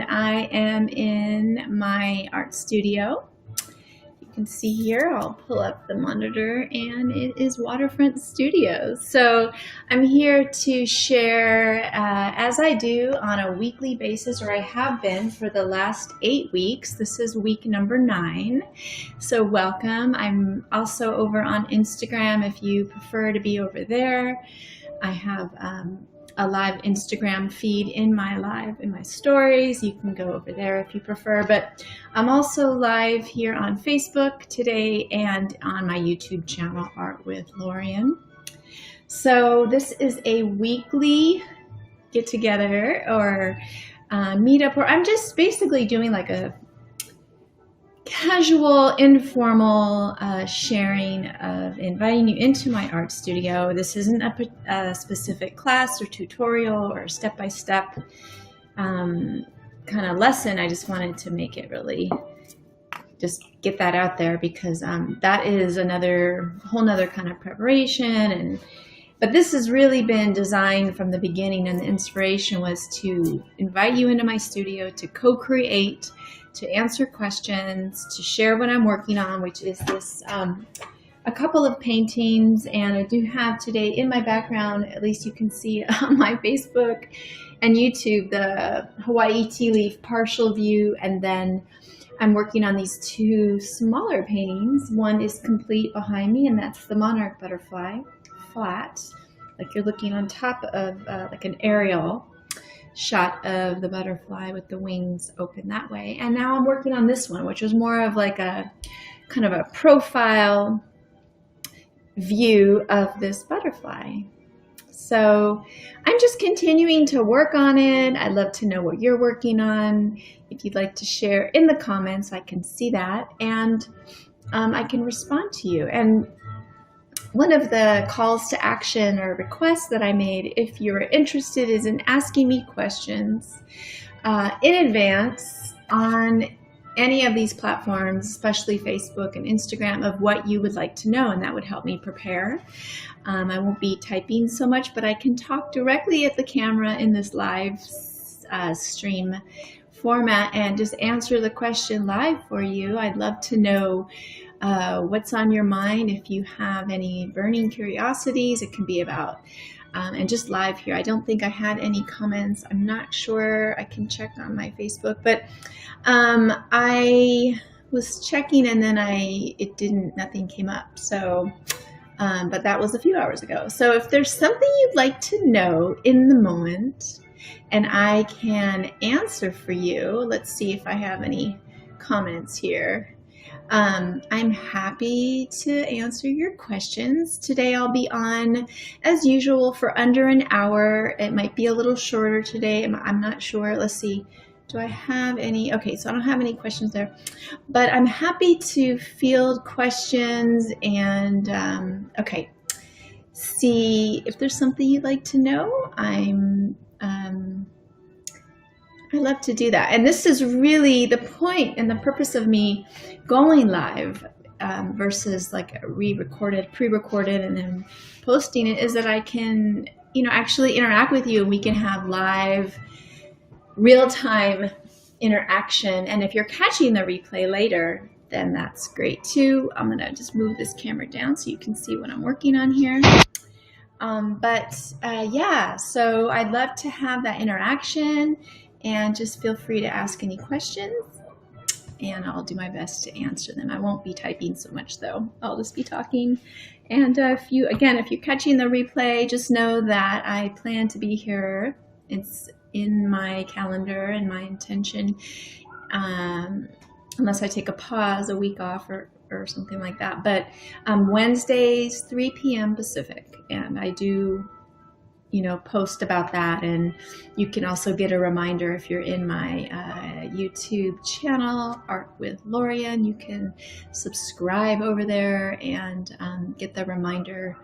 and I am in my art studio. You can see here, I'll pull up the monitor, and it is Waterfront Studios. So I'm here to share, as I do on a weekly basis, or I have been for the last 8 weeks. This is week number 9. So welcome. I'm also over on Instagram if you prefer to be over there. I have a live Instagram feed in my stories. You can go over there if you prefer, but I'm also live here on Facebook today and on my YouTube channel, Art with Lórien. So this is a weekly get together or meetup where I'm just basically doing like a casual, informal sharing of inviting you into my art studio. This isn't a specific class or tutorial or step-by-step kind of lesson. I just wanted to make it really just get that out there because that is whole nother kind of preparation. But this has really been designed from the beginning, and the inspiration was to invite you into my studio to co-create, to answer questions, to share what I'm working on, which is this, a couple of paintings. And I do have today in my background, at least you can see on my Facebook and YouTube, the Hawai'i tea leaf partial view. And then I'm working on these 2 smaller paintings. One is complete behind me, and that's the monarch butterfly, flat, like you're looking on top of like an aerial shot of the butterfly with the wings open that way. And now I'm working on this one, which was more of like a kind of a profile view of this butterfly. So I'm just continuing to work on it. I'd love to know what you're working on. If you'd like to share in the comments, I can see that, and I can respond to you. And one of the calls to action or requests that I made, if you're interested, is in asking me questions in advance on any of these platforms, especially Facebook and Instagram, of what you would like to know, and that would help me prepare. I won't be typing so much, but I can talk directly at the camera in this live stream format and just answer the question live for you. I'd love to know what's on your mind. If you have any burning curiosities, it can be about, and just live here. I don't think I had any comments. I'm not sure. I can check on my Facebook, but I was checking and then nothing came up. So, but that was a few hours ago. So if there's something you'd like to know in the moment and I can answer for you, let's see if I have any comments here. I'm happy to answer your questions. Today I'll be on, as usual, for under an hour. It might be a little shorter today. I'm not sure. Let's see. Do I have any? Okay, so I don't have any questions there. But I'm happy to field questions and, okay, see if there's something you'd like to know. I love to do that. And this is really the point and the purpose of me going live versus like pre-recorded and then posting it, is that I can, actually interact with you, and we can have live real-time interaction. And if you're catching the replay later, then that's great too. I'm going to just move this camera down so you can see what I'm working on here. Yeah, so I'd love to have that interaction. And just feel free to ask any questions, and I'll do my best to answer them. I won't be typing so much though. I'll just be talking. And if you're catching the replay, just know that I plan to be here. It's in my calendar and my intention, unless I take a pause, a week off or something like that. But Wednesdays, 3 p.m. Pacific, and I do post about that. And you can also get a reminder if you're in my YouTube channel, Art with Lórien. You can subscribe over there and get the reminder,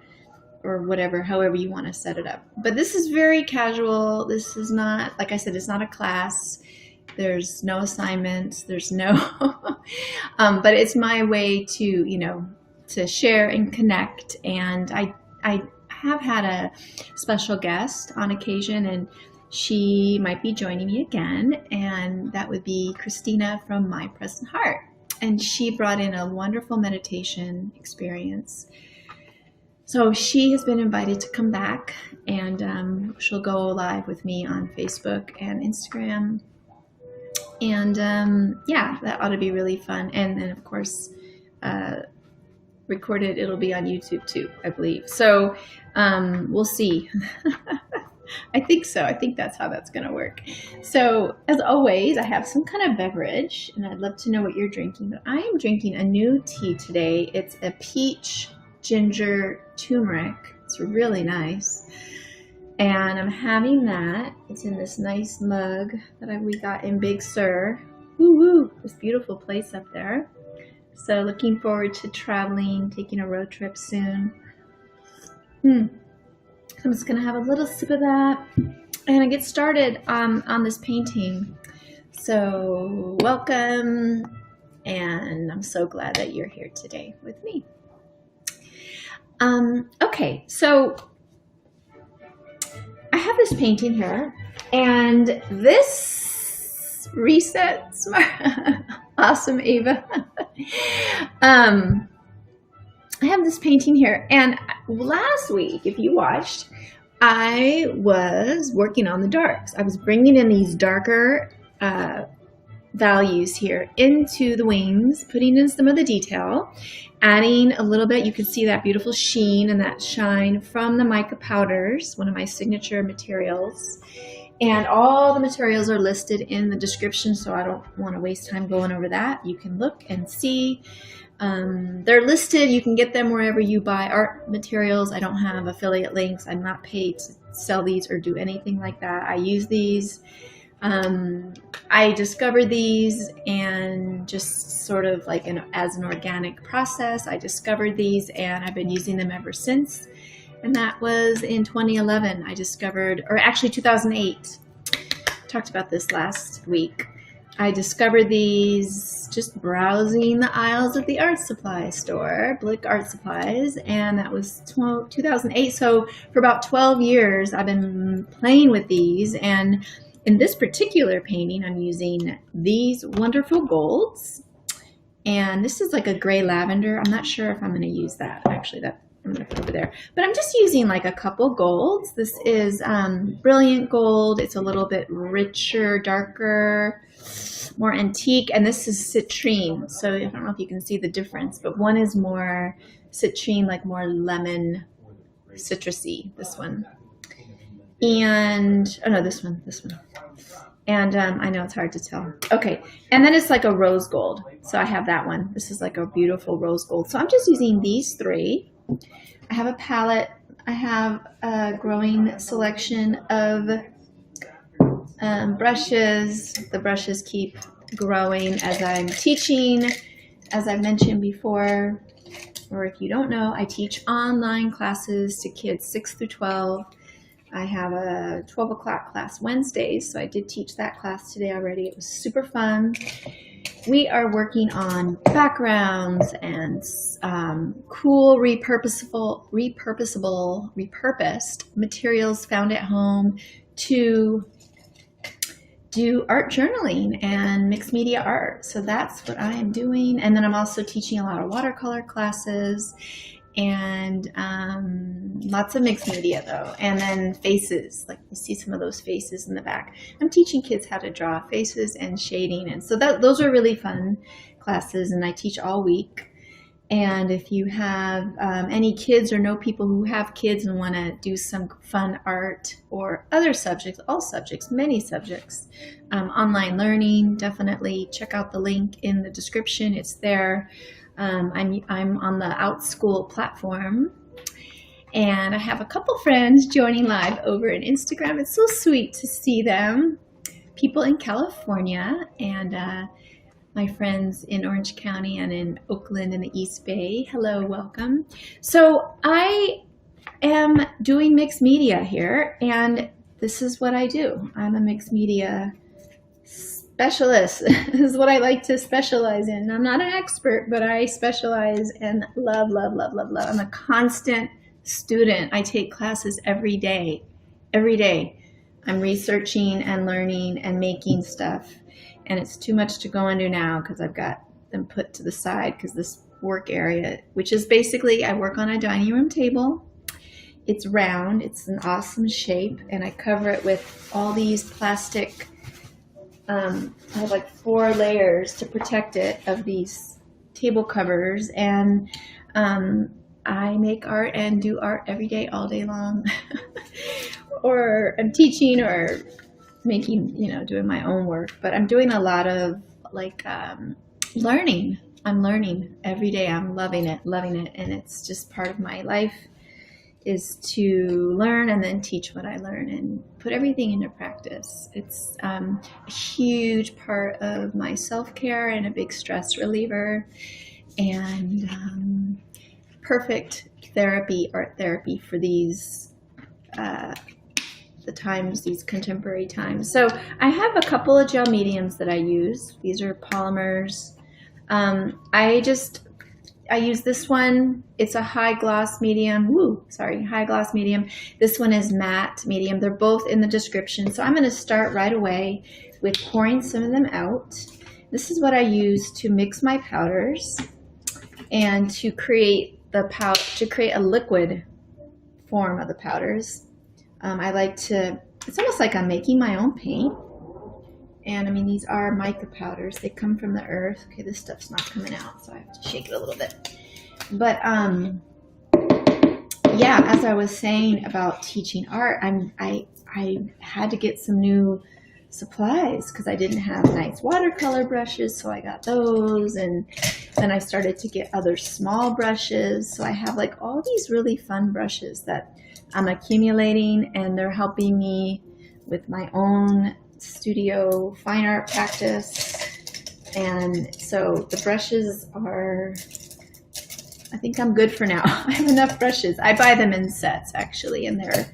or however you want to set it up. But this is very casual. This is not, like I said, it's not a class. There's no assignments. There's no, but it's my way to, to share and connect. And I have had a special guest on occasion, and she might be joining me again, and that would be Christina from My Present Heart. And she brought in a wonderful meditation experience. So she has been invited to come back, and she'll go live with me on Facebook and Instagram. And yeah, that ought to be really fun. And then, of course, recorded, it'll be on YouTube too, I believe. So we'll see. I think so. I think that's how that's going to work. So as always, I have some kind of beverage, and I'd love to know what you're drinking. But I am drinking a new tea today. It's a peach ginger turmeric. It's really nice. And I'm having that. It's in this nice mug that we got in Big Sur. Woo-woo! This beautiful place up there. So looking forward to traveling, taking a road trip soon. I'm just going to have a little sip of that and I get started on this painting. So welcome, and I'm so glad that you're here today with me. Okay, so I have this painting here, and this resets my awesome, Ava. I have this painting here, and last week, if you watched, I was working on the darks. I was bringing in these darker values here into the wings, putting in some of the detail, adding a little bit. You can see that beautiful sheen and that shine from the mica powders, one of my signature materials. And all the materials are listed in the description, so I don't want to waste time going over that. You can look and see. They're listed. You can get them wherever you buy art materials. I don't have affiliate links. I'm not paid to sell these or do anything like that. I use these. I discovered these, and just sort of like as an organic process, I discovered these, and I've been using them ever since. And that was in 2011. I discovered, or actually 2008. Talked about this last week. I discovered these just browsing the aisles of the art supply store, Blick Art Supplies, and that was 2008. So for about 12 years, I've been playing with these. And in this particular painting, I'm using these wonderful golds. And this is like a gray lavender. I'm not sure if I'm going to use that. Actually, that I'm going to put over there. But I'm just using like a couple golds. This is brilliant gold. It's a little bit richer, darker, more antique, and this is citrine. So I don't know if you can see the difference, but one is more citrine, like more lemon, citrusy, this one. And, oh no, this one. And I know it's hard to tell. Okay, and then it's like a rose gold. So I have that one. This is like a beautiful rose gold. So I'm just using these three. I have a palette. I have a growing selection of brushes. The brushes keep growing as I'm teaching. As I've mentioned before, or if you don't know, I teach online classes to kids 6 through 12. I have a 12 o'clock class Wednesdays, so I did teach that class today already. It was super fun. We are working on backgrounds and cool repurposed materials found at home to do art journaling and mixed media art. So that's what I am doing. And then I'm also teaching a lot of watercolor classes and lots of mixed media though. And then faces, like you see some of those faces in the back. I'm teaching kids how to draw faces and shading. And so those are really fun classes, and I teach all week. And if you have any kids or know people who have kids and want to do some fun art or other subjects, all subjects, many subjects, online learning, definitely check out the link in the description. It's there. I'm on the OutSchool platform, and I have a couple friends joining live over on Instagram. It's so sweet to see them. People in California and my friends in Orange County and in Oakland and the East Bay. Hello, welcome. So I am doing mixed media here, and this is what I do. I'm a mixed media specialist. This is what I like to specialize in. I'm not an expert, but I specialize and love. I'm a constant student. I take classes every day. I'm researching and learning and making stuff, and it's too much to go into now because I've got them put to the side because this work area, which is basically, I work on a dining room table. It's round, it's an awesome shape, and I cover it with all these plastic, I have like 4 layers to protect it of these table covers, and I make art and do art every day, all day long. Or I'm teaching or making, doing my own work, but I'm doing a lot of like learning. I'm learning every day. I'm loving it. And it's just part of my life is to learn and then teach what I learn and put everything into practice. It's a huge part of my self-care and a big stress reliever, and perfect therapy, art therapy for these these contemporary times. So I have a couple of gel mediums that I use. These are polymers. I use this one. It's a high gloss medium. High gloss medium. This one is matte medium. They're both in the description. So I'm going to start right away with pouring some of them out. This is what I use to mix my powders and to create a liquid form of the powders. I like to, it's almost like I'm making my own paint. And I mean, these are mica powders. They come from the earth. Okay, this stuff's not coming out, so I have to shake it a little bit. But yeah, as I was saying about teaching art, I had to get some new supplies because I didn't have nice watercolor brushes, so I got those. And then I started to get other small brushes. So I have like all these really fun brushes that I'm accumulating, and they're helping me with my own studio fine art practice. And so the brushes are, I think I'm good for now. I have enough brushes. I buy them in sets actually, and they're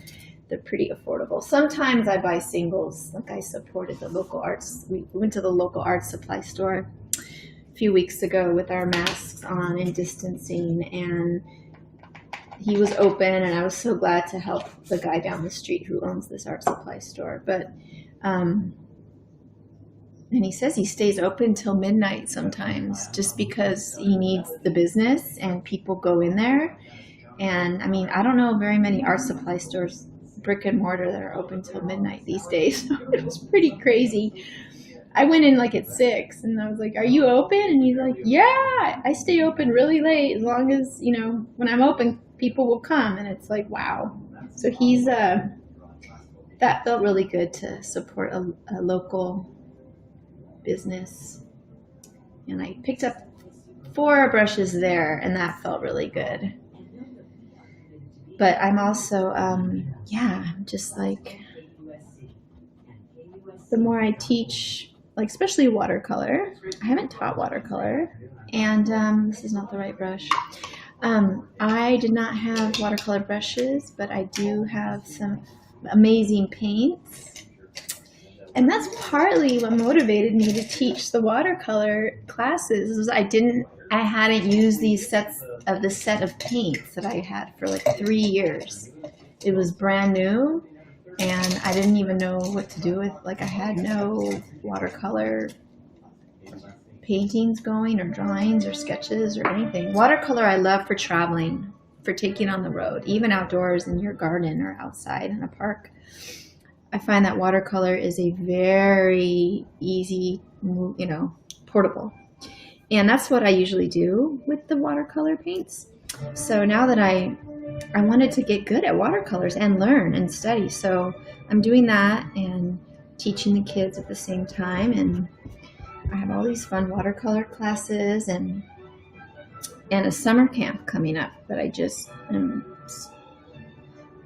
pretty affordable. Sometimes I buy singles, like I supported the local arts. We went to the local art supply store a few weeks ago with our masks on and distancing, and he was open, and I was so glad to help the guy down the street who owns this art supply store. But and he says he stays open till midnight sometimes just because he needs the business and people go in there. And I mean, I don't know very many art supply stores, brick and mortar, that are open till midnight these days. It was pretty crazy. I went in like at 6 and I was like, "Are you open?" And he's like, "Yeah, I stay open really late as long as, when I'm open, people will come." And it's like, wow. So he's that felt really good to support a local business. And I picked up 4 brushes there, and that felt really good. But I'm also, just like, the more I teach, like especially watercolor, I haven't taught watercolor, and this is not the right brush. I did not have watercolor brushes, but I do have some amazing paints. And that's partly what motivated me to teach the watercolor classes. Was I hadn't used these sets of the set of paints that I had for like 3 years. It was brand new, and I didn't even know what to do with. Like, I had no watercolor paintings going, or drawings, or sketches, or anything. Watercolor I love for traveling, for taking on the road, even outdoors in your garden or outside in a park. I find that watercolor is a very easy, portable. And that's what I usually do with the watercolor paints. So now that I wanted to get good at watercolors and learn and study. So I'm doing that and teaching the kids at the same time. And I have all these fun watercolor classes and a summer camp coming up that I just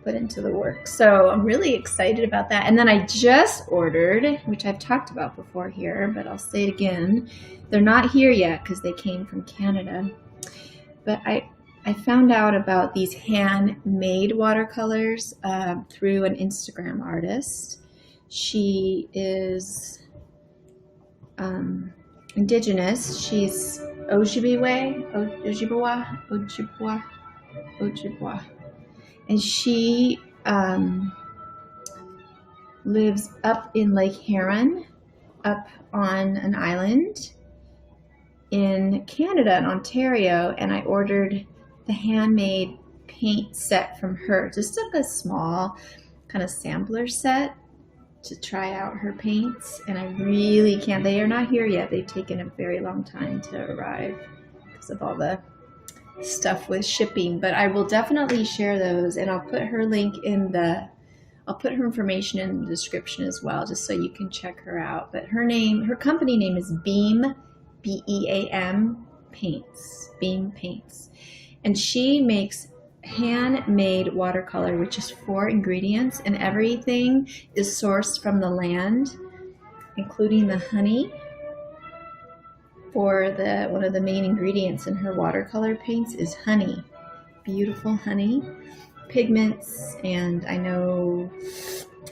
put into the work. So I'm really excited about that. And then I just ordered, which I've talked about before here, but I'll say it again. They're not here yet because they came from Canada. But I found out about these handmade watercolors through an Instagram artist. She is indigenous. She's Ojibwe. And she lives up in Lake Huron, up on an island in Canada, in Ontario, and I ordered the handmade paint set from her. Just like a small kind of sampler set to try out her paints, and I really can't. They are not here yet. They've taken a very long time to arrive because of all the stuff with shipping, but I will definitely share those, and I'll put her link in the, I'll put her information in the description as well, just so you can check her out. But her company name is Beam, B-E-A-M Paints, Beam Paints. And she makes handmade watercolor, which is 4 ingredients, and everything is sourced from the land, including the honey. For one of the main ingredients in her watercolor paints is honey, beautiful honey, pigments, and I know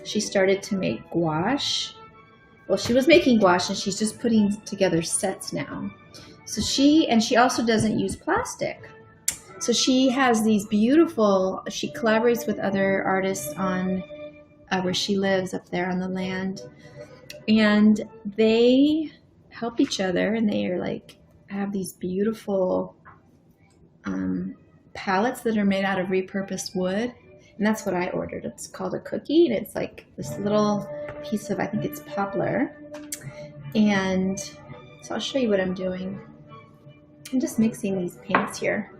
she started to make gouache. Well, she was making gouache, and she's just putting together sets now. So she also doesn't use plastic. So she has these beautiful, she collaborates with other artists on where she lives up there on the land, and they help each other, and they are like, have these beautiful palettes that are made out of repurposed wood. And that's what I ordered. It's called a cookie, and it's like this little piece of, I think it's poplar. And so I'll show you what I'm doing. I'm just mixing these paints here.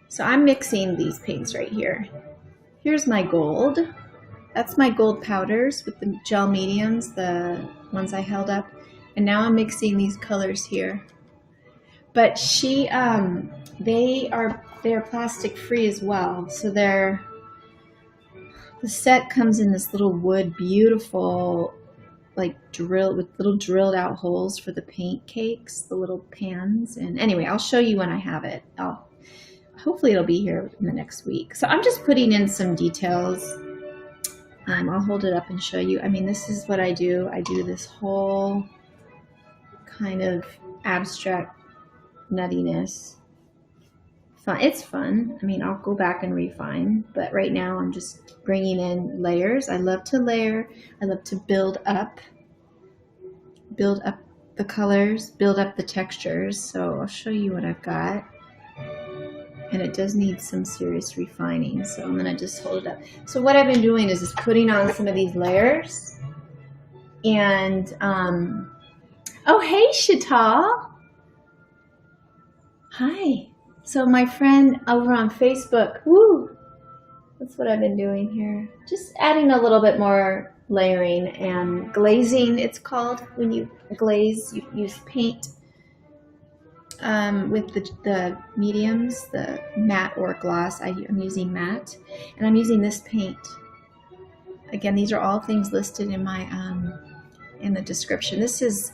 So I'm mixing these paints right here. Here's my gold. That's my gold powders with the gel mediums, the ones I held up. And now I'm mixing these colors here. But they're plastic free as well. So the set comes in this little wood, beautiful, like with little drilled out holes for the paint cakes, the little pans. And anyway, I'll show you when I have it. Hopefully it'll be here in the next week. So I'm just putting in some details. I'll hold it up and show you. I mean, this is what I do. I do this whole kind of abstract nuttiness. Fun. It's fun. I mean, I'll go back and refine, but right now I'm just bringing in layers. I love to layer. I love to build up the colors, build up the textures. So I'll show you what I've got. And it does need some serious refining, so I'm gonna just hold it up. So what I've been doing is just putting on some of these layers, and oh, hey Shital, hi. So my friend over on Facebook, woo, that's what I've been doing here. Just adding a little bit more layering and glazing. It's called when you glaze, you use paint. With the mediums, the matte or gloss, I'm using matte, and I'm using this paint. Again, these are all things listed in my in the description. This is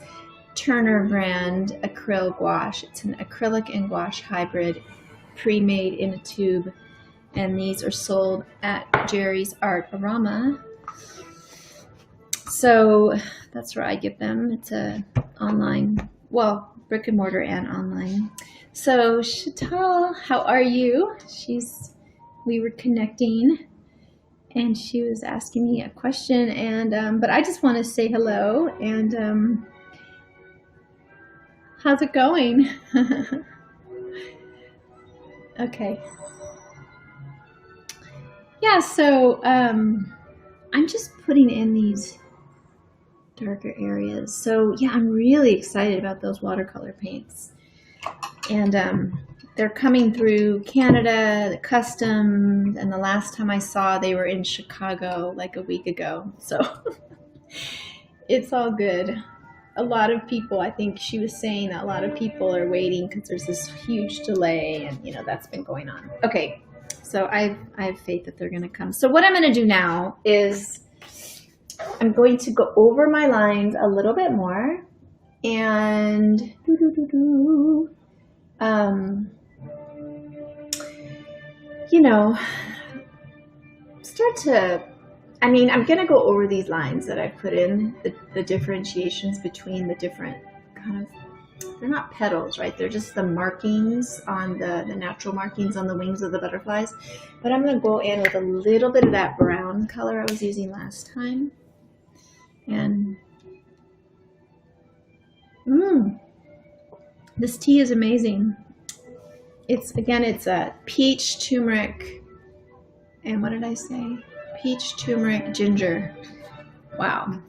Turner brand acrylic gouache. It's an acrylic and gouache hybrid, pre-made in a tube, and these are sold at Jerry's Artarama. So that's where I get them. It's a online, well, brick and mortar and online. So Shital, how are you? We were connecting, and she was asking me a question, and but I just want to say hello, and how's it going? Okay. Yeah, so I'm just putting in these darker areas. So yeah, I'm really excited about those watercolor paints, and they're coming through Canada, the customs, and the last time I saw they were in Chicago like a week ago, so it's all good. A lot of people, I think she was saying that a lot of people are waiting because there's this huge delay, and you know, that's been going on. Okay, so I have faith that they're going to come. So what I'm going to do now is I'm going to go over my lines a little bit more, and you know, start to, I mean, I'm going to go over these lines that I put in, the differentiations between the different kind of, they're not petals, right? They're just the markings on the natural markings on the wings of the butterflies. But I'm going to go in with a little bit of that brown color I was using last time. And this tea is amazing. It's a peach, turmeric, and what did I say? Peach, turmeric, ginger. Wow.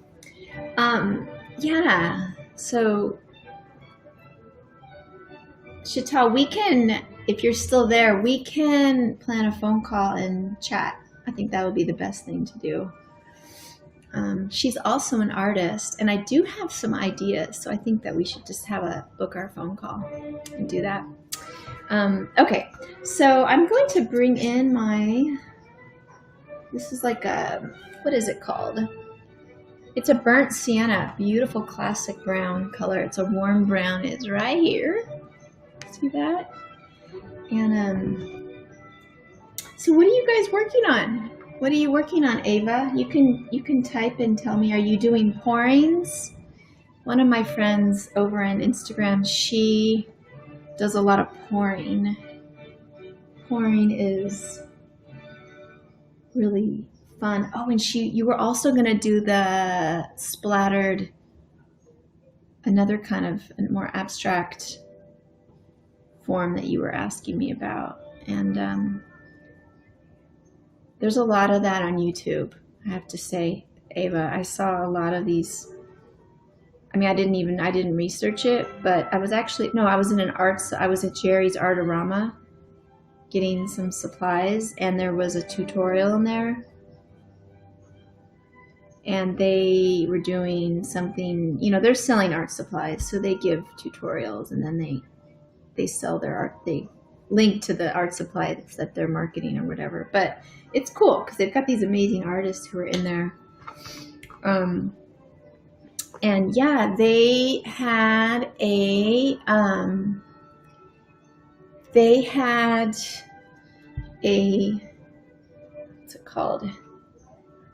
Yeah. So, Chantal, we can, if you're still there, we can plan a phone call and chat. I think that would be the best thing to do. She's also an artist, and I do have some ideas, so I think that we should just book our phone call and do that. Okay, so I'm going to bring in this is like what is it called? It's a burnt sienna, beautiful classic brown color. It's a warm brown. It's right here. See that? And so what are you guys working on? What are you working on, Ava? You can type and tell me. Are you doing pourings? One of my friends over on Instagram, she does a lot of pouring. Pouring is really fun. Oh, and you were also gonna do the splattered, another kind of more abstract form that you were asking me about. And there's a lot of that on YouTube, I have to say, Ava. I saw a lot of these. I mean, I didn't research it, but I was in I was at Jerry's Artorama getting some supplies, and there was a tutorial in there. And they were doing something, they're selling art supplies, so they give tutorials, and then they sell their art. They link to the art supplies that they're marketing or whatever. But it's cool because they've got these amazing artists who are in there. And yeah, they had what's it called?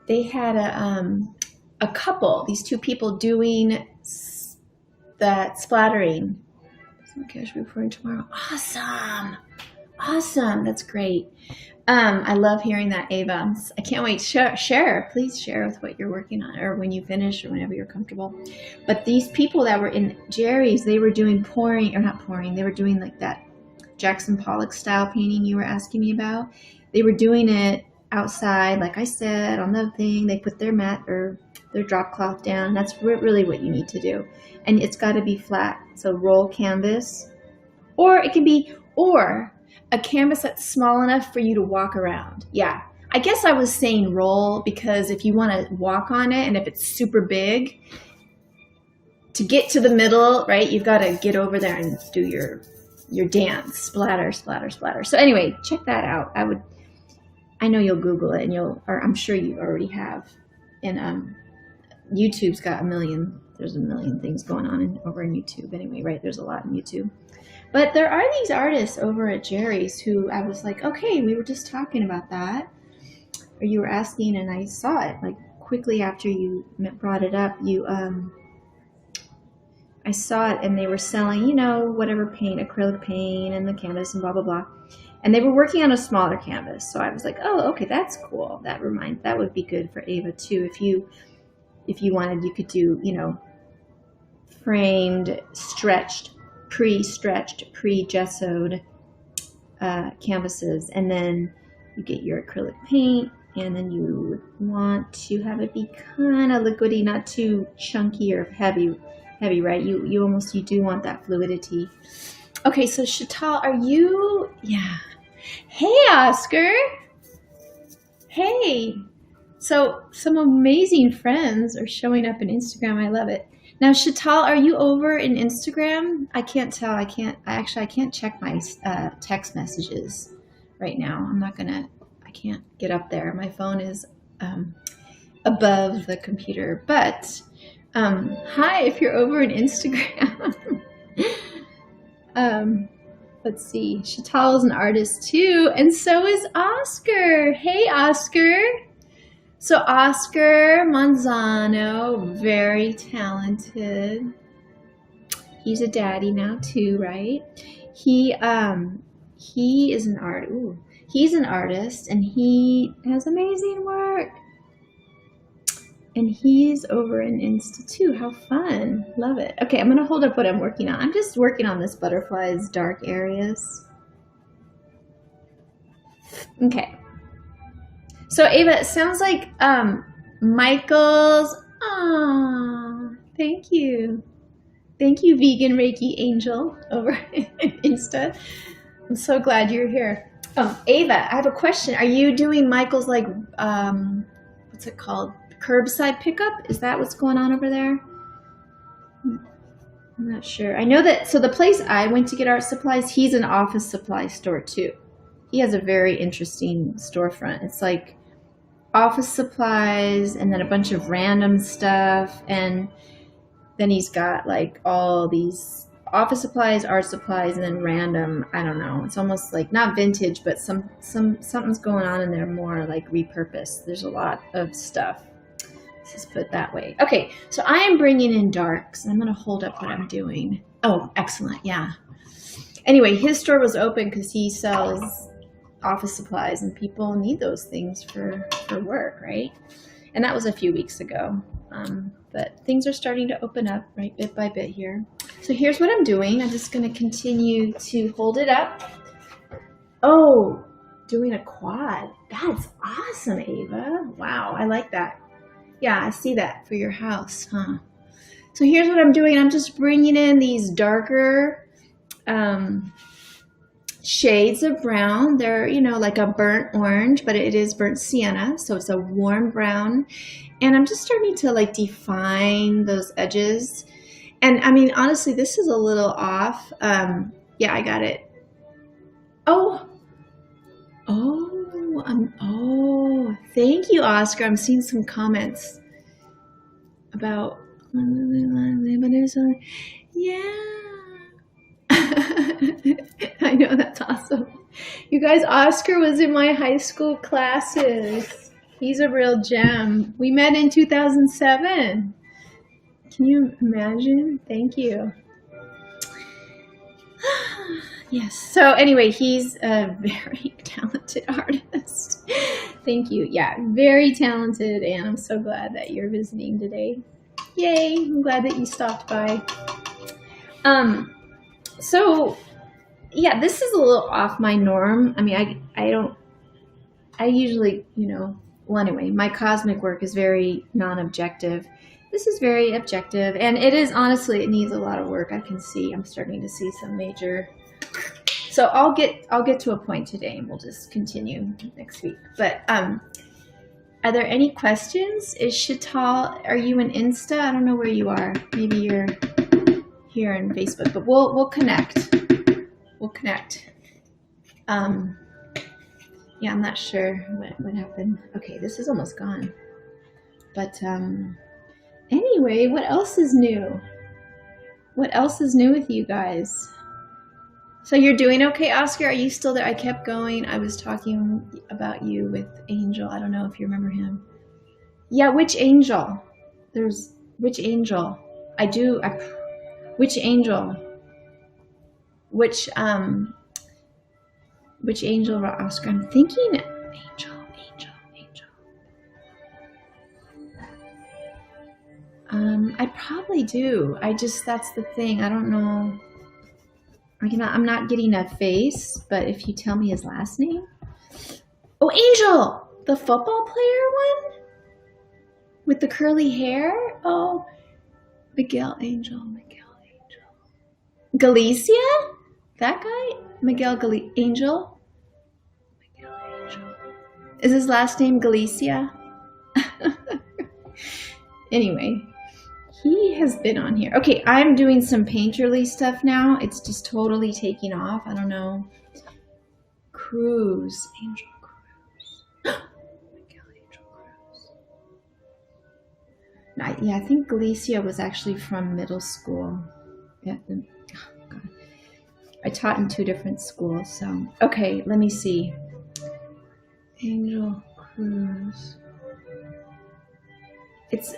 They had a couple, these two people doing that splattering. Okay, I should be pouring tomorrow. Awesome. That's great. I love hearing that, Ava. I can't wait. Share. Please share with what you're working on, or when you finish, or whenever you're comfortable. But these people that were in Jerry's, they were doing not pouring. They were doing like that Jackson Pollock style painting you were asking me about. They were doing it outside, like I said, on the thing. They put their mat or their drop cloth down. That's really what you need to do. And it's got to be flat. So roll canvas, or it can be, a canvas that's small enough for you to walk around. Yeah. I guess I was saying roll because if you want to walk on it, and if it's super big, to get to the middle, right, you've got to get over there and do your dance, splatter. So anyway, check that out. I know you'll Google it, or I'm sure you already have. And YouTube's got there's a million things going on over in YouTube anyway, right? There's a lot in YouTube. But there are these artists over at Jerry's who I was like, okay, we were just talking about that. Or you were asking, and I saw it like quickly after you brought it up. I saw it, and they were selling, whatever paint, acrylic paint, and the canvas, and blah blah blah. And they were working on a smaller canvas, so I was like, oh, okay, that's cool. That would be good for Ava too. If you wanted, you could do, framed, stretched, pre-gessoed canvases, and then you get your acrylic paint, and then you want to have it be kind of liquidy, not too chunky or heavy, right? You do want that fluidity. Okay, so Chantal, are you? Yeah. Hey, Oscar. Hey. So some amazing friends are showing up in Instagram. I love it. Now, Chantal, are you over in Instagram? I can't tell. I can't check my text messages right now. I can't get up there. My phone is above the computer. But hi, if you're over in Instagram. Let's see. Chantal is an artist too, and so is Oscar. Hey, Oscar. So Oscar Manzano, very talented. He's a daddy now too, right? He is an he's an artist, and he has amazing work. And he's over in Insta too. How fun. Love it. Okay, I'm going to hold up what I'm working on. I'm just working on this butterfly's dark areas. Okay. So Ava, it sounds like Michael's. Aww, thank you. Thank you, Vegan Reiki Angel over Insta. I'm so glad you're here. Ava, I have a question. Are you doing Michael's like, what's it called? Curbside pickup? Is that what's going on over there? I'm not sure. I know that, so the place I went to get art supplies, he's an office supply store too. He has a very interesting storefront. It's like office supplies and then a bunch of random stuff. And then he's got like all these office supplies, art supplies, and then random, I don't know. It's almost like not vintage, but something's going on in there more like repurposed. There's a lot of stuff. Let's just put it that way. Okay, so I am bringing in darks. I'm going to hold up what I'm doing. Oh, excellent. Yeah. Anyway, his store was open because he sells office supplies and people need those things for work, right? And that was a few weeks ago. But things are starting to open up, right, bit by bit here. So here's what I'm doing. I'm just going to continue to hold it up. Oh, doing a quad. That's awesome, Ava. Wow, I like that. Yeah, I see that for your house, huh? So here's what I'm doing. I'm just bringing in these darker shades of brown. They're, you know, like a burnt orange, but it is burnt sienna. So it's a warm brown. And I'm just starting to like define those edges. And I mean, honestly, this is a little off. Yeah, I got it. Oh, thank you, Oscar. I'm seeing some comments about, yeah. I know, that's awesome. You guys, Oscar was in my high school classes. He's a real gem. We met in 2007. Can you imagine? Thank you. Yes. So anyway, he's a very talented artist. Thank you. Yeah, very talented. And I'm so glad that you're visiting today. Yay. I'm glad that you stopped by. So yeah, this is a little off my norm. I mean, I usually, you know, well, anyway, my cosmic work is very non-objective. This is very objective, and it is, honestly, it needs a lot of work. I can see, I'm starting to see some major, so I'll get to a point today and we'll just continue next week. But are there any questions? Is Chital, are you in Insta? I don't know where you are. Maybe you're here in Facebook, but we'll connect. We'll connect. Yeah, I'm not sure what happened. Okay, this is almost gone. But anyway, what else is new? What else is new with you guys? So you're doing okay, Oscar? Are you still there? I kept going. I was talking about you with Angel. I don't know if you remember him. Yeah, which angel? There's, which angel? Which angel? Which angel, Oscar? I'm thinking angel. I probably do. That's the thing. I don't know. I'm not getting a face, but if you tell me his last name. Oh, Angel! The football player one? With the curly hair? Oh, Miguel Angel. Galicia? That guy? Miguel Angel? Is his last name Galicia? Anyway, he has been on here. Okay, I'm doing some painterly stuff now. It's just totally taking off. I don't know. Cruz. Angel Cruz. Miguel Angel Cruz. Yeah, I think Galicia was actually from middle school. Yeah, I taught in 2 different schools, so. Okay, let me see. Angel Cruz.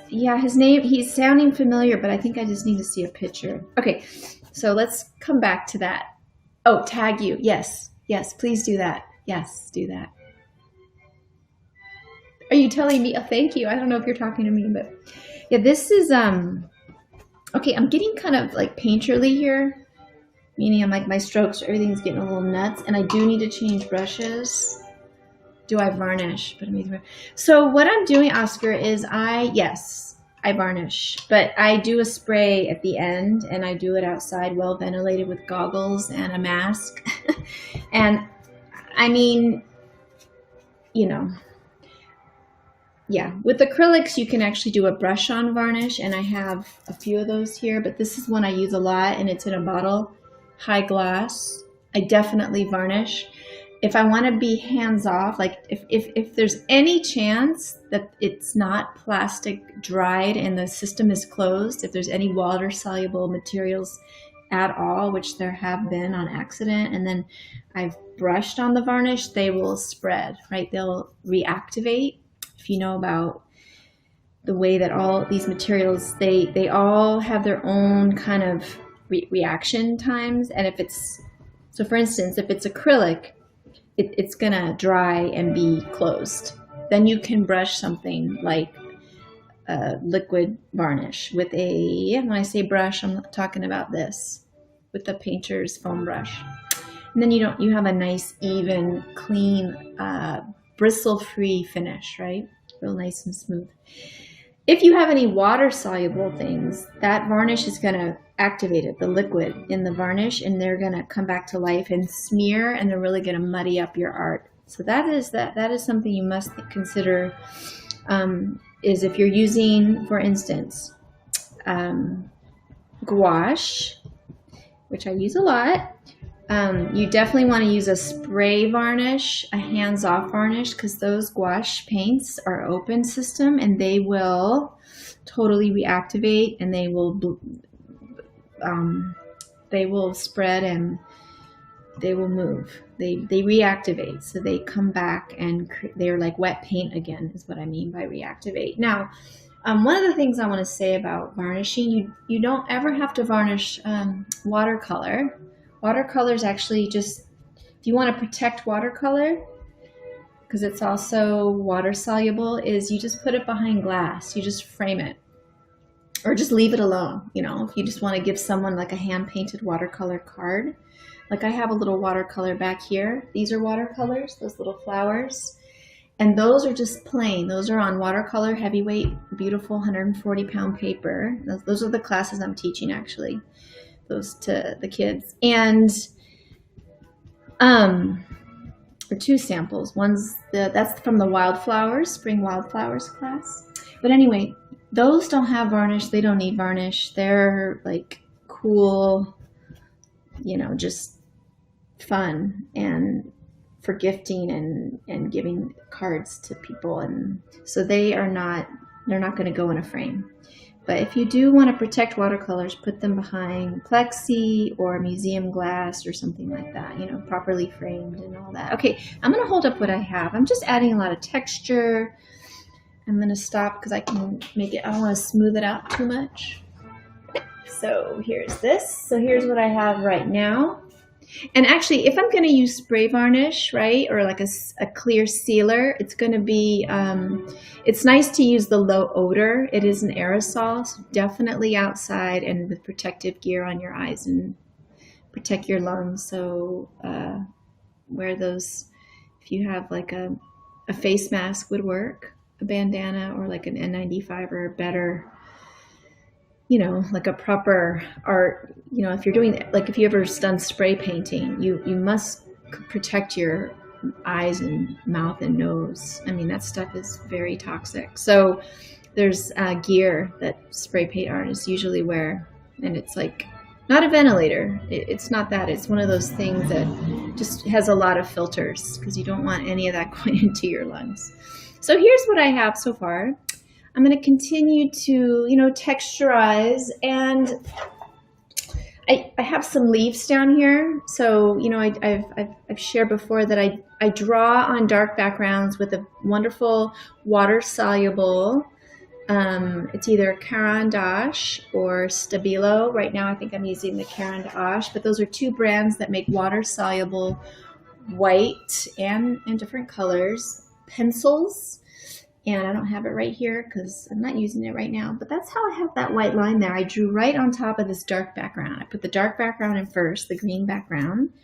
Yeah, his name, he's sounding familiar, but I think I just need to see a picture. Okay, so let's come back to that. Oh, tag you. Yes, please do that. Yes, do that. Are you telling me? Oh, thank you. I don't know if you're talking to me, but yeah, this is, okay, I'm getting kind of like painterly here, meaning I'm like my strokes, everything's getting a little nuts, and I do need to change brushes. Do I varnish? So what I'm doing, Oscar, is yes, I varnish, but I do a spray at the end, and I do it outside, well ventilated, with goggles and a mask. And I mean, you know, yeah, with acrylics, you can actually do a brush on varnish, and I have a few of those here, but this is one I use a lot, and it's in a bottle, high gloss. I definitely varnish. If I want to be hands off, like if there's any chance that it's not plastic dried and the system is closed, if there's any water soluble materials at all, which there have been on accident, and then I've brushed on the varnish, they will spread, right? They'll reactivate. If you know about the way that all these materials, they all have their own kind of reaction times. And if it's, so for instance, if it's acrylic, it's gonna dry and be closed. Then you can brush something like a liquid varnish with when I say brush, I'm talking about this, with the painter's foam brush. And then you have a nice, even, clean, bristle-free finish, right? Real nice and smooth. If you have any water-soluble things, that varnish is going to activate it, the liquid in the varnish, and they're going to come back to life and smear, and they're really going to muddy up your art. So that is something you must consider, is if you're using, for instance, gouache, which I use a lot. You definitely want to use a spray varnish, a hands-off varnish, because those gouache paints are open system, and they will totally reactivate, and they will spread, and they will move. They reactivate, so they come back, and they're like wet paint again, is what I mean by reactivate. Now, one of the things I want to say about varnishing, you don't ever have to varnish watercolor. Watercolor is actually just, if you want to protect watercolor, because it's also water soluble, is you just put it behind glass. You just frame it, or just leave it alone. You know, if you just want to give someone like a hand painted watercolor card, like I have a little watercolor back here. These are watercolors, those little flowers, and those are just plain. Those are on watercolor, heavyweight, beautiful 140-pound paper. Those are the classes I'm teaching, actually. Those to the kids, and or two samples. That's from the wildflowers, spring wildflowers class. But anyway, those don't have varnish. They don't need varnish. They're like cool, just fun, and for gifting and giving cards to people, and so they're not going to go in a frame. But if you do want to protect watercolors, put them behind plexi or museum glass or something like that, properly framed and all that. Okay, I'm going to hold up what I have. I'm just adding a lot of texture. I'm going to stop because I can make it, I don't want to smooth it out too much. So here's this. So here's what I have right now. And actually, if I'm going to use spray varnish, right, or like a clear sealer, it's going to be, it's nice to use the low odor. It is an aerosol, so definitely outside and with protective gear on your eyes and protect your lungs. So wear those, if you have like a face mask would work, a bandana, or like an N95 or better, like a proper art, if you're doing, like if you ever done spray painting, you must protect your eyes and mouth and nose. I mean, that stuff is very toxic. So there's gear that spray paint artists usually wear, and it's like not a ventilator. It's not that. It's one of those things that just has a lot of filters, because you don't want any of that going into your lungs. So here's what I have so far. I'm going to continue to, texturize, and I have some leaves down here. So, I've shared before that I draw on dark backgrounds with a wonderful water-soluble, it's either Caran d'Ache or Stabilo. Right now, I think I'm using the Caran d'Ache, but those are two brands that make water-soluble white and different colors pencils. And I don't have it right here because I'm not using it right now, but that's how I have that white line there. I drew right on top of this dark background. I put the dark background in first, the green background.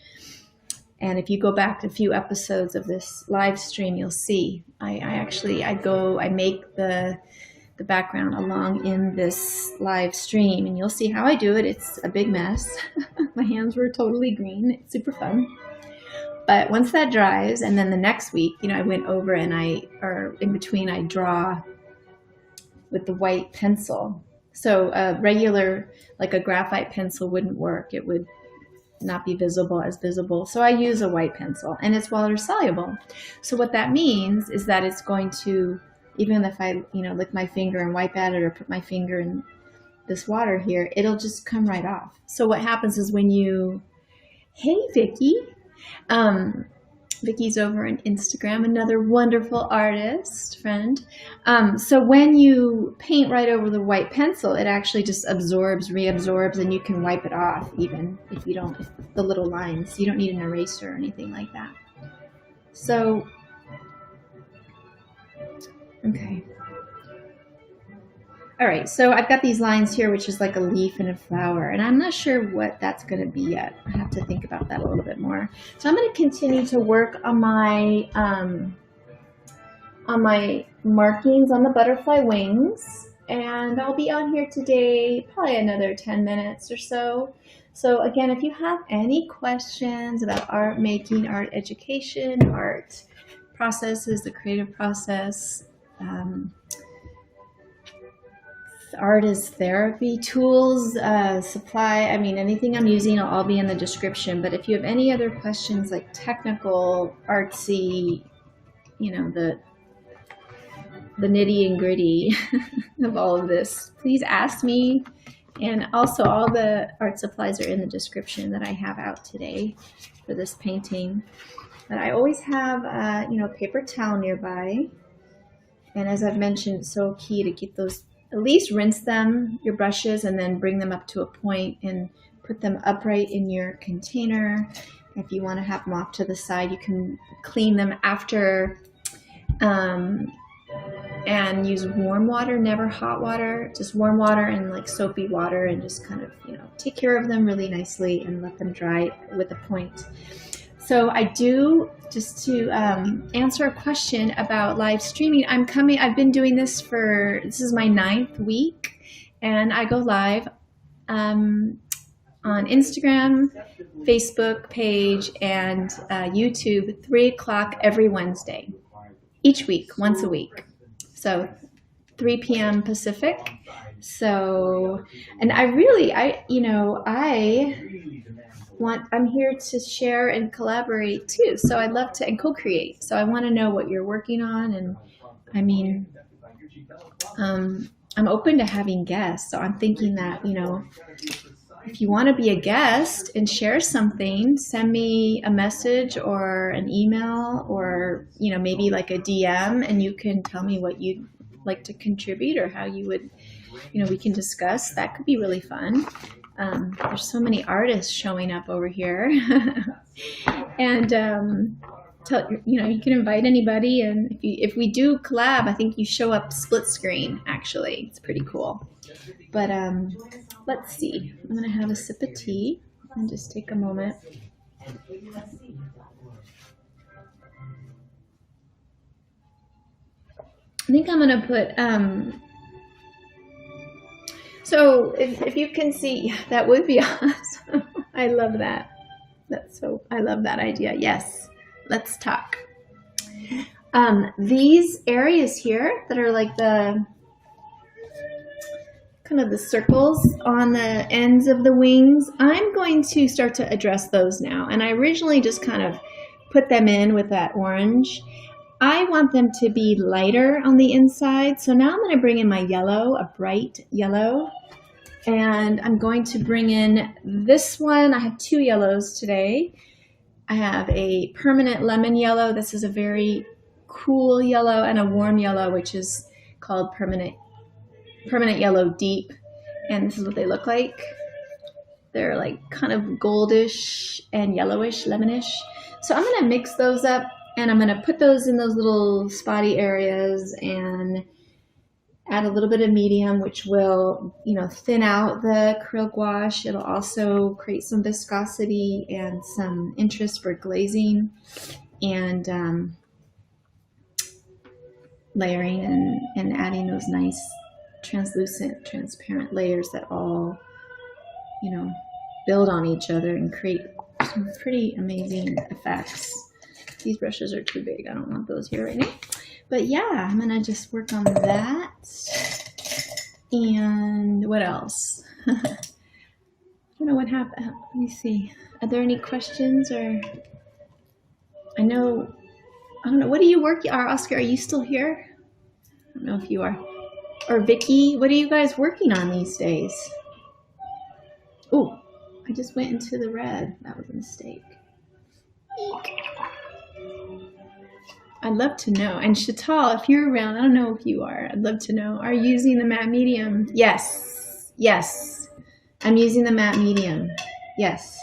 And if you go back a few episodes of this live stream, you'll see I make the background along in this live stream, and you'll see how I do it. It's a big mess. My hands were totally green. It's super fun. But once that dries, and then the next week, I went over and in between, I draw with the white pencil. So a regular, like a graphite pencil wouldn't work. It would not be as visible. So I use a white pencil, and it's water soluble. So what that means is that it's going to, even if I, lick my finger and wipe at it or put my finger in this water here, it'll just come right off. So what happens is hey, Vicky. Vicky's over on Instagram, another wonderful artist friend. So when you paint right over the white pencil, it actually just reabsorbs, and you can wipe it off even if the little lines. You don't need an eraser or anything like that. So, okay. All right, so I've got these lines here, which is like a leaf and a flower, and I'm not sure what that's going to be yet. I have to think about that a little bit more. So I'm going to continue to work on my markings on the butterfly wings, and I'll be on here today probably another 10 minutes or so. So again, if you have any questions about art making, art education, art processes, the creative process, art is therapy, tools, supply, anything I'm using will all be in the description. But if you have any other questions, like technical, artsy, the nitty and gritty of all of this, please ask me. And also all the art supplies are in the description that I have out today for this painting. But I always have, paper towel nearby. And as I've mentioned, it's so key to keep those, at least rinse them, your brushes, and then bring them up to a point and put them upright in your container. If you want to have them off to the side, you can clean them after and use warm water, never hot water, just warm water and like soapy water, and just kind of, take care of them really nicely and let them dry with a point. So I do, just to answer a question about live streaming, I've been doing this this is my 9th week, and I go live on Instagram, Facebook page, and YouTube 3 o'clock every Wednesday, each week, once a week. So 3 p.m. Pacific. So, and I'm here to share and collaborate too. So I'd love to, and co-create. So I want to know what you're working on. And I'm open to having guests. So I'm thinking that, if you want to be a guest and share something, send me a message or an email, or, maybe like a DM, and you can tell me what you'd like to contribute or how you would, we can discuss. That could be really fun. There's so many artists showing up over here. And, you can invite anybody. And if we do collab, I think you show up split screen, actually. It's pretty cool. But let's see. I'm going to have a sip of tea and just take a moment. I think I'm going to put... So if you can see, that would be awesome. I love that. I love that idea. Yes, let's talk. These areas here that are like the kind of the circles on the ends of the wings, I'm going to start to address those now. And I originally just kind of put them in with that orange. I want them to be lighter on the inside. So now I'm going to bring in my yellow, a bright yellow. And I'm going to bring in this one. I have 2 yellows today. I have a permanent lemon yellow. This is a very cool yellow, and a warm yellow, which is called permanent yellow deep. And this is what they look like. They're like kind of goldish and yellowish, lemonish. So I'm going to mix those up And I'm going to put those in those little spotty areas and add a little bit of medium, which will, thin out the acrylic gouache. It'll also create some viscosity and some interest for glazing and layering and adding those nice translucent, transparent layers that all, build on each other and create some pretty amazing effects. These brushes are too big. I don't want those here right now. But yeah, I'm going to just work on that. And what else? I don't know what happened. Let me see. Are there any questions? Or I don't know. What are you working on? Oscar, are you still here? I don't know if you are. Or Vicky, what are you guys working on these days? Oh, I just went into the red. That was a mistake. Eek. I'd love to know. And Chatal, if you're around, I don't know if you are. I'd love to know. Are you using the matte medium? Yes. Yes. I'm using the matte medium. Yes.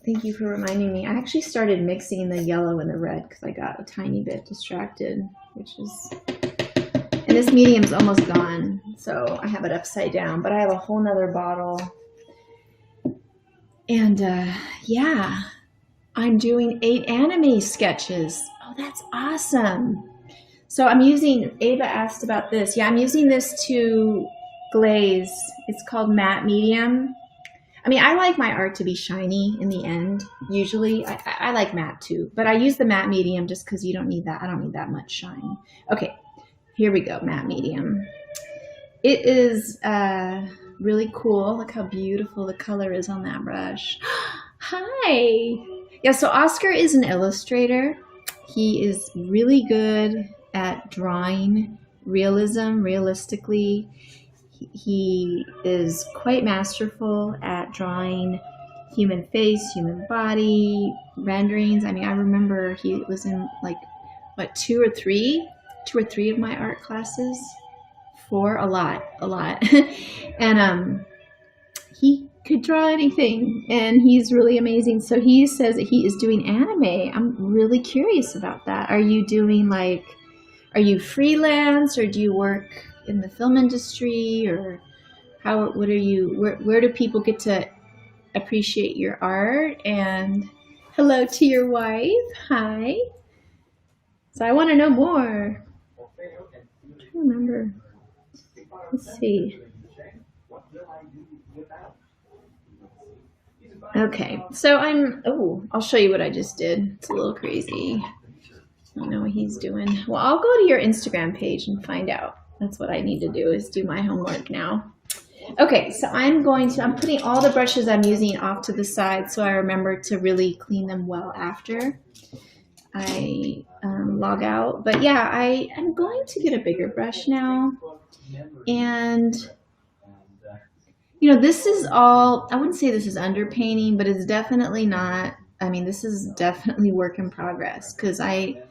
Thank you for reminding me. I actually started mixing the yellow and the red because I got a tiny bit distracted, and this medium's almost gone. So I have it upside down, but I have a whole nother bottle. And yeah. I'm doing 8 anime sketches. Oh, that's awesome. So I'm using, Ava asked about this. Yeah, I'm using this to glaze. It's called matte medium. I mean, I like my art to be shiny in the end. Usually, I like matte too. But I use the matte medium just because you don't need that. I don't need that much shine. Okay, here we go, matte medium. It is really cool. Look how beautiful the color is on that brush. Hi. Yeah, so Oscar is an illustrator. He is really good at drawing realistically. He is quite masterful at drawing human face, human body, renderings. I mean, I remember he was in like, what, two or three of my art classes? 4, a lot. And he could draw anything, and he's really amazing. So he says that he is doing anime. I'm really curious about that. Are you doing are you freelance, or do you work in the film industry, or what are you, where do people get to appreciate your art? And hello to your wife. Hi. So I want to know more. I don't remember. Let's see. Okay, so I'll show you what I just did. It's a little crazy. I don't know what he's doing. Well, I'll go to your Instagram page and find out. That's what I need to do, is do my homework now. Okay, so I'm putting all the brushes I'm using off to the side so I remember to really clean them well after I log out. But yeah, I'm going to get a bigger brush now. And this is all, I wouldn't say this is underpainting, but it's definitely not. I mean, this is definitely work in progress because I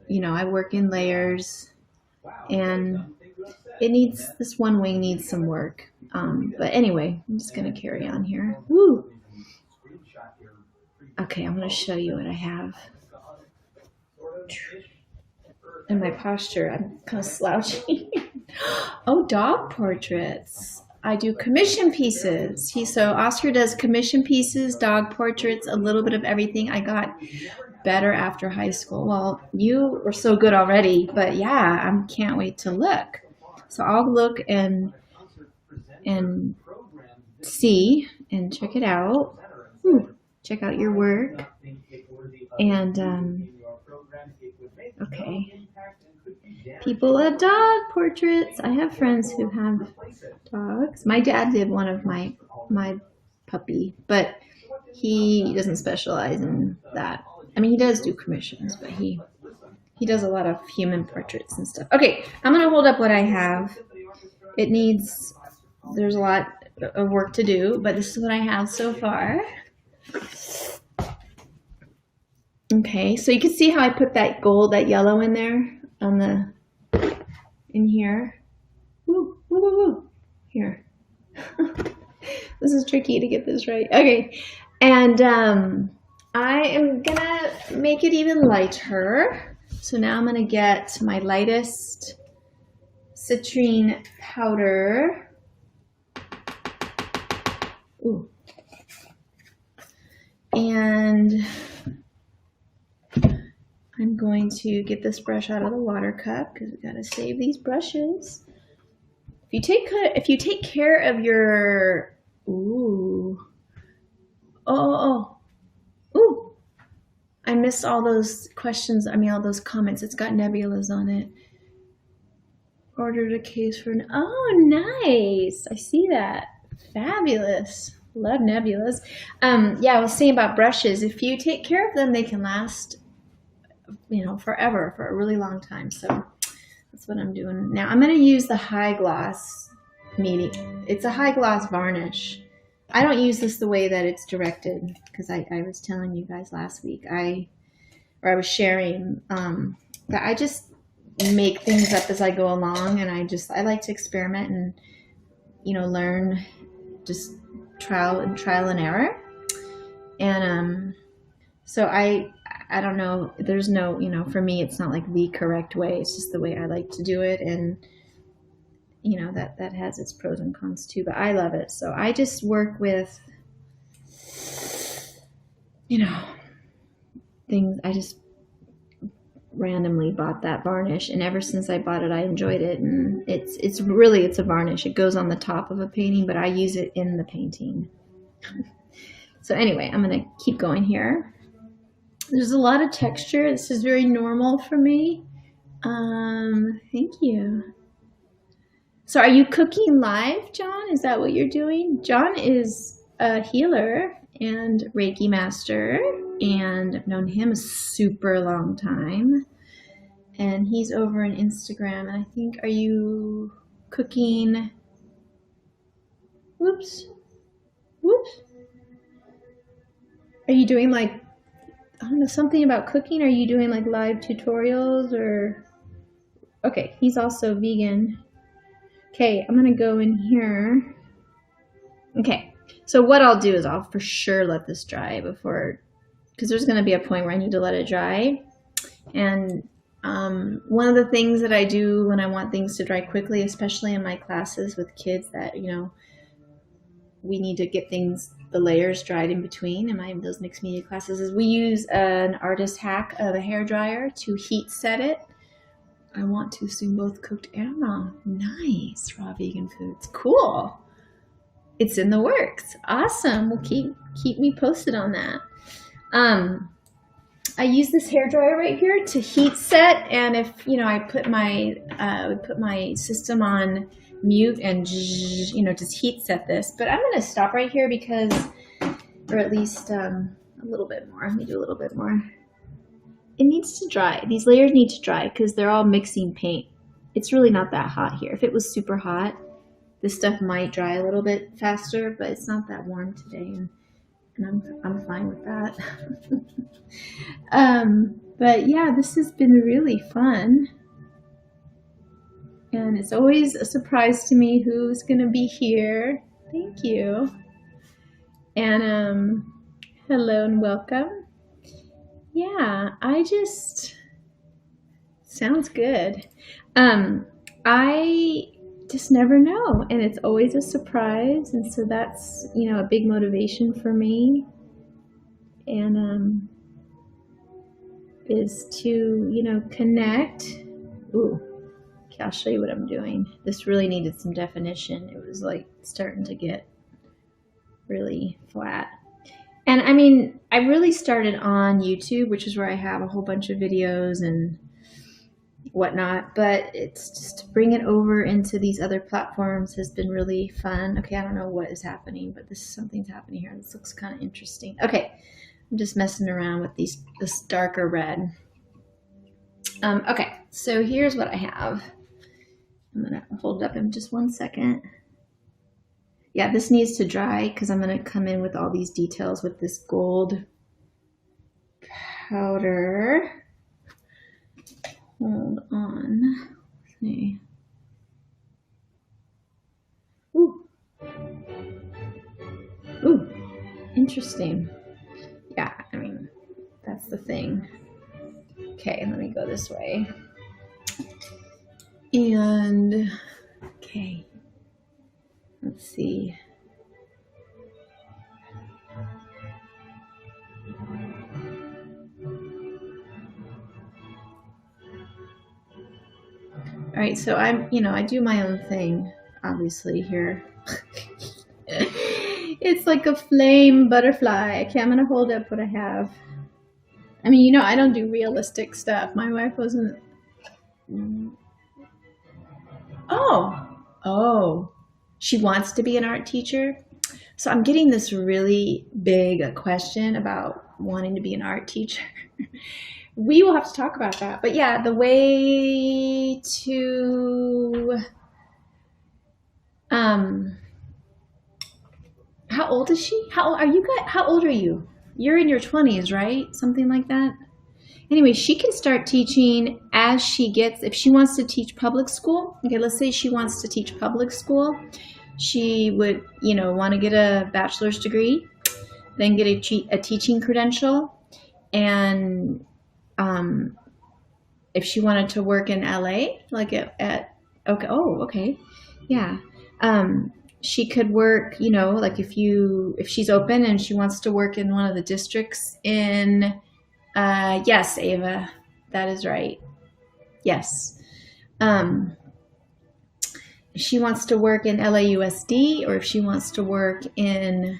work in layers, and this one wing needs some work. But anyway, I'm just going to carry on here. Woo! Okay, I'm going to show you what I have. And my posture, I'm kind of slouching. Oh, dog portraits. I do commission pieces. So Oscar does commission pieces, dog portraits, a little bit of everything. I got better after high school. Well, you were so good already, but yeah, I can't wait to look. So I'll look and see and check it out. Check out your work. And okay. People love dog portraits. I have friends who have dogs. My dad did one of my puppy, but he doesn't specialize in that. I mean, he does do commissions, but he does a lot of human portraits and stuff. Okay, I'm going to hold up what I have. There's a lot of work to do, but this is what I have so far. Okay, so you can see how I put that yellow in there in here. Woo, woo, woo, woo. Here. This is tricky to get this right. Okay, and I am gonna make it even lighter. So now I'm gonna get my lightest citrine powder. Ooh. And I'm going to get this brush out of the water cup because we gotta save these brushes. If you take care of your ooh. Ooh. I missed all those questions. I mean all those comments. It's got nebulas on it. Ordered a case for oh nice. I see that. Fabulous. Love nebulas. Yeah, I was saying about brushes. If you take care of them, they can last, you know, forever, for a really long time. So that's what I'm doing now. I'm going to use the high gloss medium. It's a high gloss varnish. I don't use this the way that it's directed because I was telling you guys last week. I was sharing that I just make things up as I go along, and I like to experiment and, you know, learn, just trial and error. And so I don't know, there's no, you know, for me it's not like the correct way, it's just the way I like to do it. And you know, that has its pros and cons too, but I love it. So I just work with, you know, things. I just randomly bought that varnish, and ever since I bought it I enjoyed it. And it's a varnish. It goes on the top of a painting, but I use it in the painting. So anyway, I'm gonna keep going here. There's a lot of texture. This is very normal for me. Thank you. So are you cooking live, John? Is that what you're doing? John is a healer and Reiki master, and I've known him a super long time. And he's over on Instagram, and I think, are you cooking? Whoops. Are you doing like, I don't know, something about cooking? Are you doing like live tutorials or? Okay, he's also vegan. Okay, I'm gonna go in here. Okay, so what I'll do is I'll for sure let this dry before, because there's gonna be a point where I need to let it dry. And one of the things that I do when I want things to dry quickly, especially in my classes with kids that, you know, we need to get things, the layers dried in between in those mixed media classes, is we use an artist hack of a hairdryer to heat set it. I want to assume both cooked and raw. Nice, raw vegan foods. Cool. It's in the works. Awesome. Well, keep me posted on that. I use this hairdryer right here to heat set, and if you know, I put my system on mute and, you know, just heat set this. But I'm going to stop right here because, or at least a little bit more. Let me do a little bit more. It needs to dry. These layers need to dry because they're all mixing paint. It's really not that hot here. If it was super hot, this stuff might dry a little bit faster, but it's not that warm today, and I'm fine with that. But yeah, this has been really fun. And it's always a surprise to me who's gonna be here. Thank you. And hello and welcome. Yeah, sounds good. I just never know, and it's always a surprise, and so that's, you know, a big motivation for me, and is to, you know, connect. Ooh, okay, I'll show you what I'm doing. This really needed some definition. It was like starting to get really flat. And I mean, I really started on YouTube, which is where I have a whole bunch of videos and whatnot, but it's just to bring it over into these other platforms has been really fun. Okay, I don't know what is happening, but something's happening here. This looks kind of interesting. Okay, I'm just messing around with this darker red. Okay, so here's what I have. I'm gonna hold it up in just 1 second. Yeah, this needs to dry because I'm going to come in with all these details with this gold powder. Hold on. Let's see. Ooh. Ooh. Interesting. Yeah, I mean, the thing. Okay, let me go this way. And, okay, let's see. All right, so I do my own thing, obviously, here. It's like a flame butterfly. Okay, I'm gonna hold up what I have. I mean, I don't do realistic stuff. My wife wasn't. Oh, she wants to be an art teacher. So I'm getting this really big question about wanting to be an art teacher. We will have to talk about that. But yeah, the way to, how old is she? How old are you? You're in your 20s, right? Something like that. Anyway, she can start teaching as if she wants to teach public school. Okay, let's say she wants to teach public school. She would, want to get a bachelor's degree, then get a teaching credential. And if she wanted to work in LA, like okay. Yeah. She could work, like if she's open and she wants to work in one of the districts in, yes, Ava, that is right. Yes. If she wants to work in LAUSD, or if she wants to work in,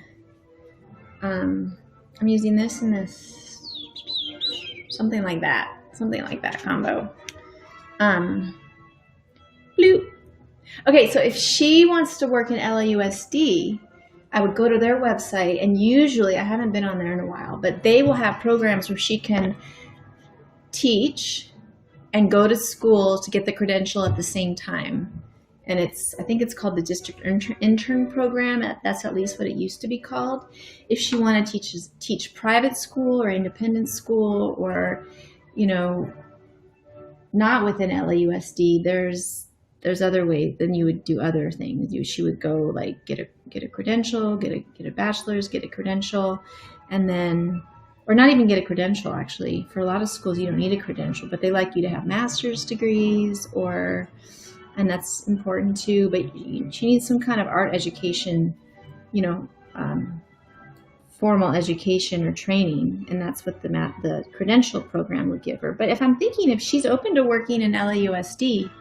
I'm using this and this, something like that combo. Bloop. Okay, so if she wants to work in LAUSD, I would go to their website, and usually, I haven't been on there in a while, but they will have programs where she can teach and go to school to get the credential at the same time. And I think it's called the district intern program. That's at least what it used to be called. If she wanted to teach private school or independent school, or, not within LAUSD, there's other ways. Then you would do other things. She would go like get a credential, get a bachelor's, get a credential, and then, or not even get a credential actually. For a lot of schools, you don't need a credential, but they like you to have master's degrees, and that's important too. But she needs some kind of art education, formal education or training, and that's what the credential program would give her. But if she's open to working in LAUSD,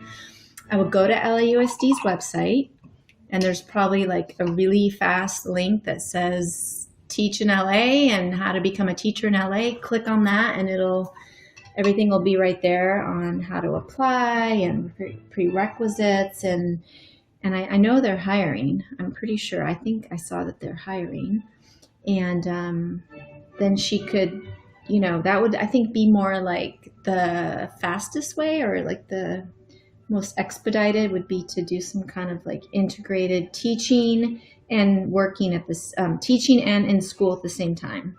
I would go to LAUSD's website, and there's probably like a really fast link that says teach in LA and how to become a teacher in LA. Click on that, and everything will be right there on how to apply and prerequisites. And I know they're hiring. I'm pretty sure. I think I saw that they're hiring. And then she could, that would, I think, be more like the fastest way, or like the most expedited would be to do some kind of like integrated teaching and working at this, teaching and in school at the same time,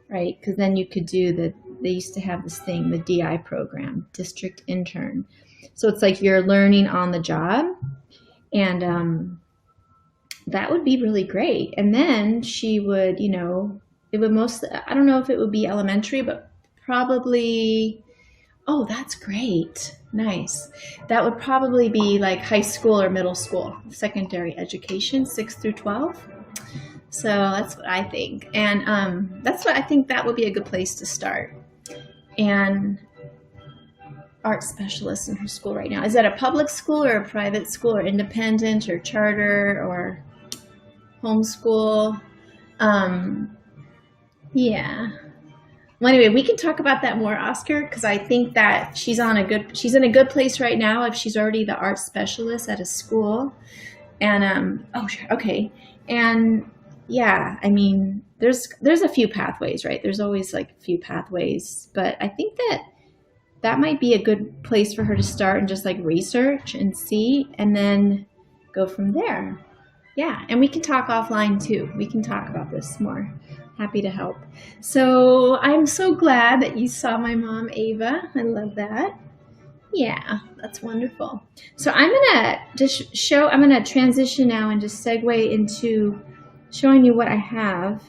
right? Because then you could do they used to have this thing, the DI program, district intern. So it's like you're learning on the job, and that would be really great. And then she would, it would mostly, I don't know if it would be elementary, but probably, oh, that's great. Nice. That would probably be like high school or middle school, secondary education, 6 through 12. So that's what I think. And that's what I think that would be a good place to start. And art specialist in her school right now. Is that a public school or a private school, or independent or charter or homeschool? Yeah. Well, anyway, we can talk about that more, Oscar, because I think that she's in a good place right now if she's already the art specialist at a school. And okay. And yeah, I mean, there's a few pathways, right? There's always like a few pathways, but I think that might be a good place for her to start and just like research and see, and then go from there. Yeah, and we can talk offline too. We can talk about this more. Happy to help. So I'm so glad that you saw my mom, Ava. I love that. Yeah, that's wonderful. So I'm gonna transition now and just segue into showing you what I have.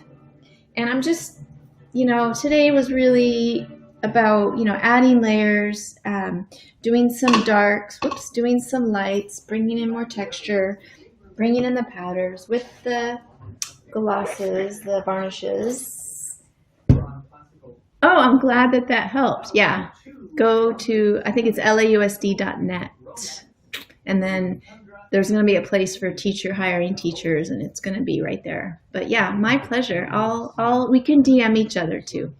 And I'm just you know, today was really about, you know, adding layers, doing some darks, doing some lights, bringing in more texture, bringing in the powders with the glosses, the varnishes. Oh, I'm glad that that helped. Yeah. Go to, I think it's lausd.net. And then there's going to be a place for hiring teachers, and it's going to be right there. But yeah, my pleasure. We can DM each other too.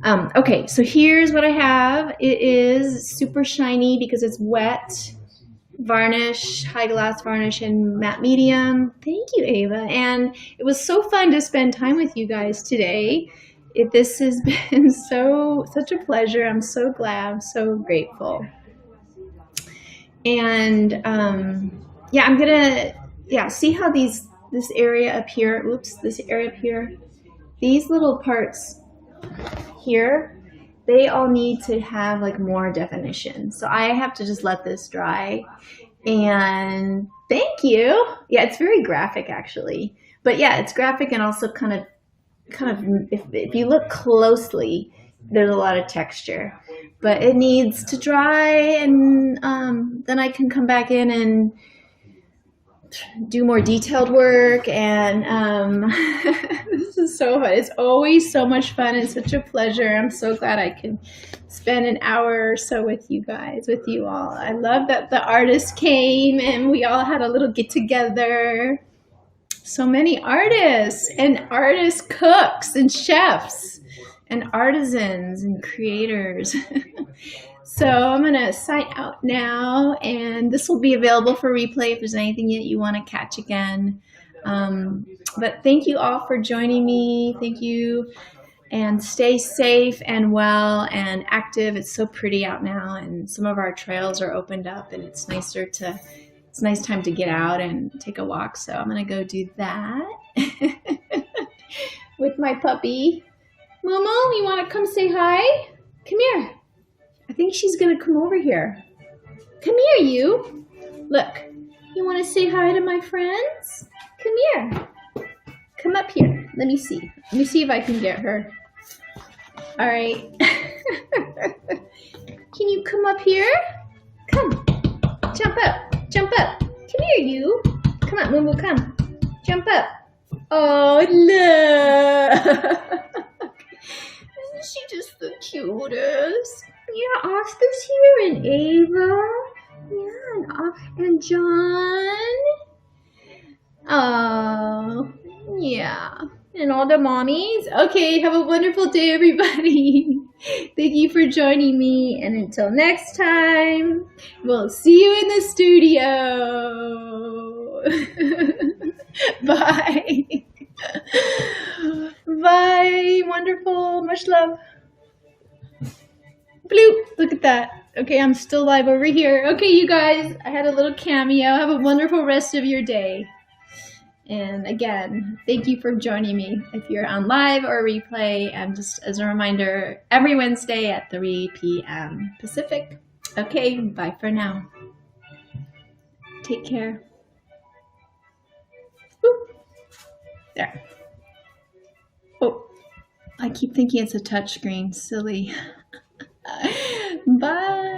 Okay, so here's what I have. It is super shiny because it's wet varnish, high gloss varnish in matte medium. Thank you, Ava. And it was so fun to spend time with you guys today. This has been such a pleasure. I'm so glad. I'm so grateful. And yeah, I'm gonna see how this area up here, this area up here, these little parts here, they all need to have like more definition. So I have to just let this dry. And thank you. Yeah, it's very graphic actually. But yeah, it's graphic and also kind of if you look closely, there's a lot of texture. But it needs to dry, and then I can come back in and do more detailed work. And this is so fun. It's always so much fun and such a pleasure. I'm so glad I can spend an hour or so with you guys, with you all. I love that the artists came and we all had a little get together. So many artists and artist cooks and chefs and artisans and creators. So I'm going to sign out now, and this will be available for replay if there's anything that you want to catch again. But thank you all for joining me. Thank you, and stay safe and well and active. It's so pretty out now, and some of our trails are opened up, and it's nice time to get out and take a walk. So I'm going to go do that with my puppy. Momo, you want to come say hi? Come here. I think she's going to come over here. Come here, you. Look, you want to say hi to my friends? Come here. Come up here. Let me see. Let me see if I can get her. All right. Can you come up here? Come. Jump up. Jump up. Come here, you. Come on, Momo, come. Jump up. Oh, look. Isn't she just the cutest? Yeah, Oscar's here, and Ava. Yeah, and John. Oh, yeah. And all the mommies. Okay, have a wonderful day, everybody. Thank you for joining me. And until next time, we'll see you in the studio. Bye. Bye. Wonderful. Much love. Bloop. Look at that. Okay, I'm still live over here. Okay, you guys, I had a little cameo. Have a wonderful rest of your day. And again, thank you for joining me. If you're on live or replay, and just as a reminder, every Wednesday at 3 p.m. Pacific. Okay, bye for now. Take care. Woo. There. Oh, I keep thinking it's a touch screen. Silly. Bye.